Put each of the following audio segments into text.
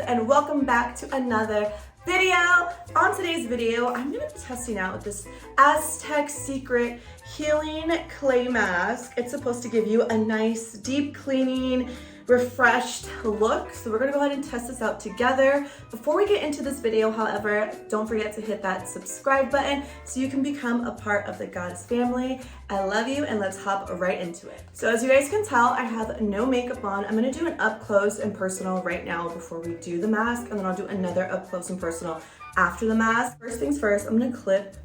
and welcome back to another video. On today's video, I'm going to be testing out this Aztec Secret Healing Clay Mask. It's supposed to give you a nice deep cleaning, refreshed look. So we're going to go ahead and test this out together. Before we get into this video, however, don't forget to hit that subscribe button so you can become a part of the Goddess family. I love you, and let's hop right into it. So as you guys can tell, I have no makeup on. I'm going to do an up close and personal right now before we do the mask, and then I'll do another up close and personal after the mask. First things first, I'm going to clip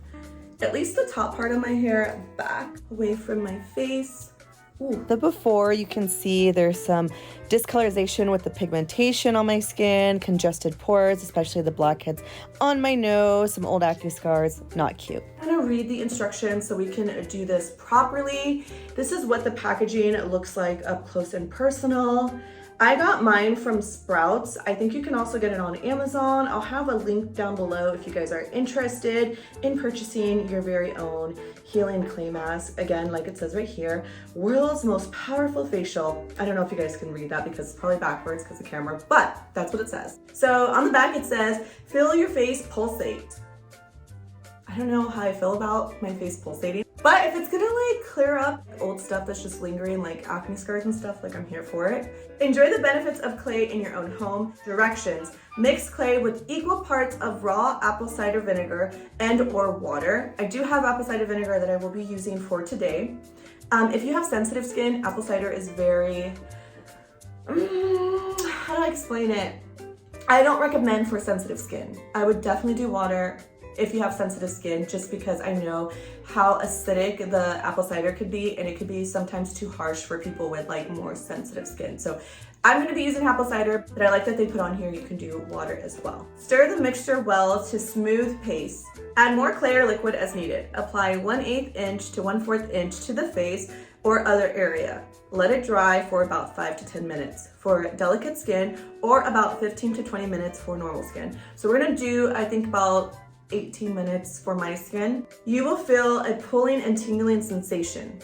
at least the top part of my hair back away from my face. Ooh. The before, you can see there's some discolorization with the pigmentation on my skin, congested pores, especially the blackheads on my nose, some old acne scars. Not cute. I'm gonna read the instructions so we can do this properly. This is what the packaging looks like up close and personal. I got mine from Sprouts. I think you can also get it on Amazon. I'll have a link down below if you guys are interested in purchasing your very own healing clay mask. Again, like it says right here, world's most powerful facial. I don't know if you guys can read that because it's probably backwards because of the camera, but that's what it says. So on the back it says, feel your face pulsate. I don't know how I feel about my face pulsating, but if it's gonna like clear up old stuff that's just lingering, like acne scars and stuff, like I'm here for it. Enjoy the benefits of clay in your own home. Directions: mix clay with equal parts of raw apple cider vinegar and or water. I do have apple cider vinegar that I will be using for today. If you have sensitive skin, apple cider is very, how do I explain it? I don't recommend for sensitive skin. I would definitely do water if you have sensitive skin, just because I know how acidic the apple cider could be, and it could be sometimes too harsh for people with like more sensitive skin. So I'm gonna be using apple cider, but I like that they put on here you can do water as well. Stir the mixture well to smooth paste. Add more clay or liquid as needed. Apply 1/8 inch to 1/4 inch to the face or other area. Let it dry for about 5 to 10 minutes for delicate skin, or about 15 to 20 minutes for normal skin. So we're gonna do, I think, about 18 minutes for my skin. You will feel a pulling and tingling sensation.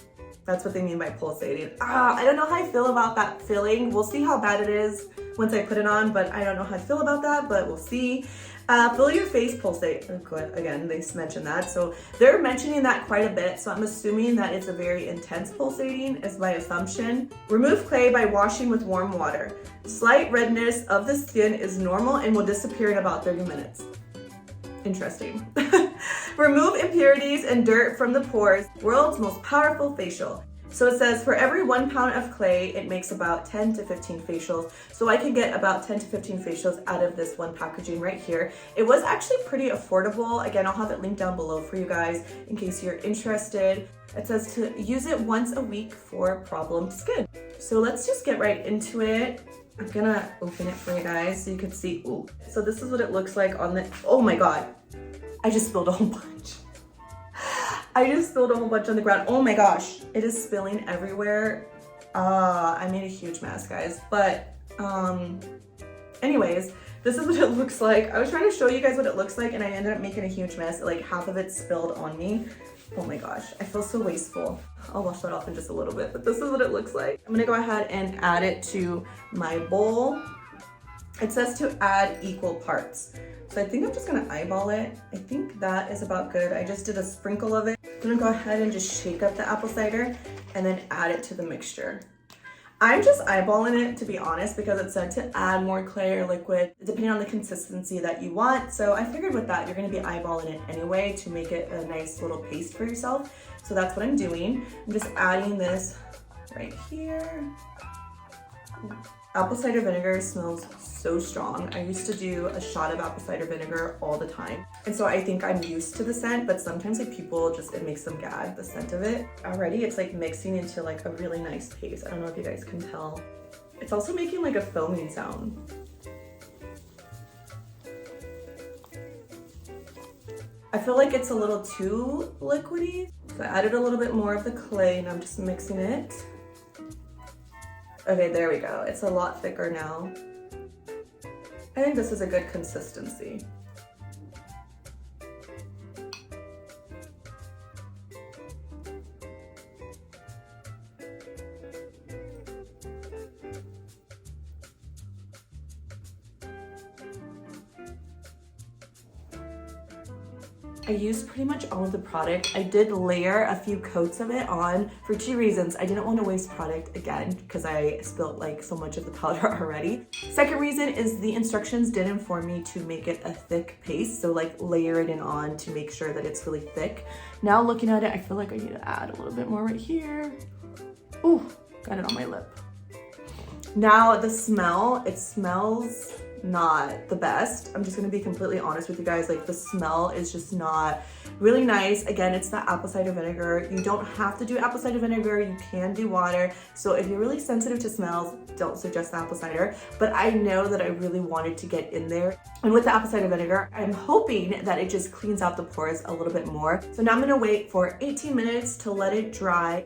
That's what they mean by pulsating. I don't know how I feel about that feeling. We'll see how bad it is once I put it on, but I don't know how I feel about that, but we'll see. Feel your face pulsate. Oh, good. Again, they mentioned that. So they're mentioning that quite a bit. So I'm assuming that it's a very intense pulsating is my assumption. Remove clay by washing with warm water. Slight redness of the skin is normal and will disappear in about 30 minutes. Interesting. Remove impurities and dirt from the pores. World's most powerful facial. So it says for every 1 pound of clay, it makes about 10 to 15 facials. So I could get about 10 to 15 facials out of this one packaging right here. It was actually pretty affordable. Again, I'll have it linked down below for you guys in case you're interested. It says to use it once a week for problem skin. So let's just get right into it. I'm gonna open it for you guys so you can see. Ooh. So this is what it looks like on the, oh my God. I just spilled a whole bunch. I just spilled a whole bunch on the ground. Oh my gosh, it is spilling everywhere. I made a huge mess, guys. But anyways, this is what it looks like. I was trying to show you guys what it looks like, and I ended up making a huge mess. Like half of it spilled on me. Oh my gosh, I feel so wasteful. I'll wash that off in just a little bit, but this is what it looks like. I'm gonna go ahead and add it to my bowl. It says to add equal parts. So I think I'm just gonna eyeball it. I think that is about good. I just did a sprinkle of it. I'm gonna go ahead and just shake up the apple cider and then add it to the mixture. I'm just eyeballing it, to be honest, because it said to add more clay or liquid depending on the consistency that you want. So I figured with that, you're gonna be eyeballing it anyway to make it a nice little paste for yourself. So that's what I'm doing. I'm just adding this right here. Apple cider vinegar smells so strong. I used to do a shot of apple cider vinegar all the time. And so I think I'm used to the scent, but sometimes like people just, it makes them gag, the scent of it. Already it's like mixing into like a really nice paste. I don't know if you guys can tell. It's also making like a foaming sound. I feel like it's a little too liquidy. So I added a little bit more of the clay and I'm just mixing it. Okay, there we go. It's a lot thicker now. I think this is a good consistency. I used pretty much all of the product. I did layer a few coats of it on for 2 reasons. I didn't want to waste product again because I spilled like so much of the powder already. Second reason is the instructions did inform me to make it a thick paste, so like layer it in on to make sure that it's really thick. Now looking at it, I feel like I need to add a little bit more right here. Ooh, got it on my lip. Now the smell, it smells not the best. I'm just gonna be completely honest with you guys. Like the smell is just not really nice. Again, it's the apple cider vinegar. You don't have to do apple cider vinegar. You can do water. So if you're really sensitive to smells, don't suggest the apple cider. But I know that I really wanted to get in there. And with the apple cider vinegar, I'm hoping that it just cleans out the pores a little bit more. So now I'm gonna wait for 18 minutes to let it dry.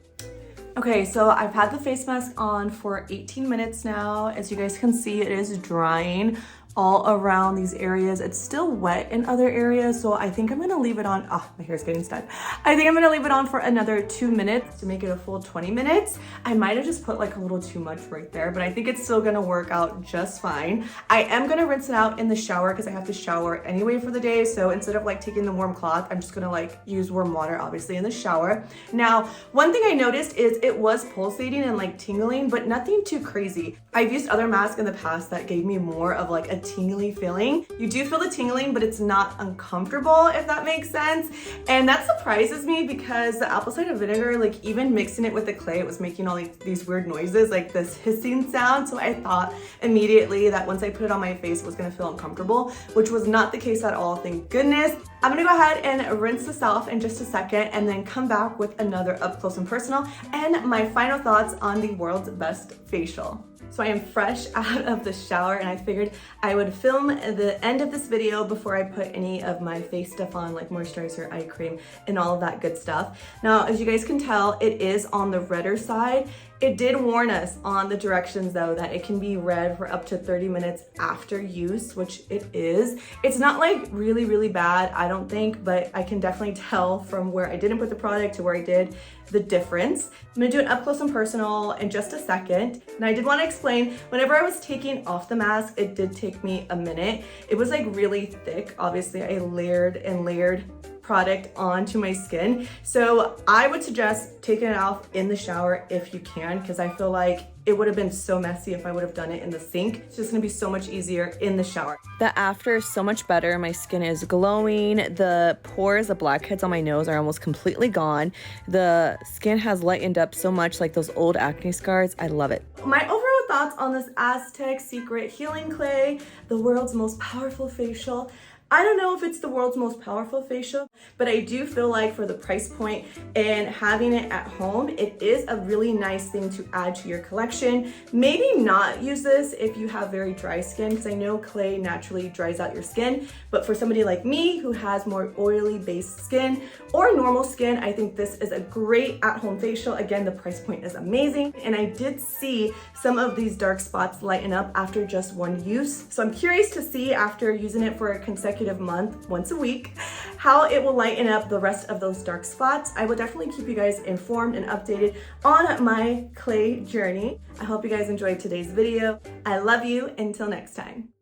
Okay, so I've had the face mask on for 18 minutes now. As you guys can see, it is drying all around these areas. It's still wet in other areas, so I think I'm gonna leave it on. Oh, my hair's getting stuck. I think I'm gonna leave it on for another 2 minutes to make it a full 20 minutes. I might have just put like a little too much right there, but I think it's still gonna work out just fine. I am gonna rinse it out in the shower because I have to shower anyway for the day. So instead of like taking the warm cloth, I'm just gonna like use warm water, obviously, in the shower. Now, one thing I noticed is it was pulsating and like tingling, but nothing too crazy. I've used other masks in the past that gave me more of like a tingly feeling. You do feel the tingling, but it's not uncomfortable, if that makes sense. And that surprises me because the apple cider vinegar, like even mixing it with the clay, it was making all like these weird noises, like this hissing sound. So I thought immediately that once I put it on my face, it was gonna feel uncomfortable, which was not the case at all, thank goodness. I'm gonna go ahead and rinse this off in just a second and then come back with another up close and personal and my final thoughts on the world's best facial. So I am fresh out of the shower and I figured I would film the end of this video before I put any of my face stuff on, like moisturizer, eye cream, and all of that good stuff. Now, as you guys can tell, it is on the redder side. It did warn us on the directions though that it can be red for up to 30 minutes after use, which it is. It's not like really, really bad, I don't think, but I can definitely tell from where I didn't put the product to where I did the difference. I'm gonna do an up close and personal in just a second. And I did want to explain, whenever I was taking off the mask, it did take me a minute. It was like really thick. Obviously, I layered and layered product onto my skin. So I would suggest taking it off in the shower if you can, because I feel like it would have been so messy if I would have done it in the sink. It's just gonna be so much easier in the shower. The after is so much better. My skin is glowing. The pores, the blackheads on my nose are almost completely gone. The skin has lightened up so much, like those old acne scars. I love it. My overall thoughts on this Aztec Secret Healing Clay, the world's most powerful facial. I don't know if it's the world's most powerful facial, but I do feel like for the price point and having it at home, it is a really nice thing to add to your collection. Maybe not use this if you have very dry skin, because I know clay naturally dries out your skin, but for somebody like me who has more oily based skin or normal skin, I think this is a great at-home facial. Again, the price point is amazing, and I did see some of these dark spots lighten up after just one use. So I'm curious to see, after using it for a consecutive month, once a week, how it will lighten up the rest of those dark spots. I will definitely keep you guys informed and updated on my clay journey. I hope you guys enjoyed today's video. I love you. Until next time.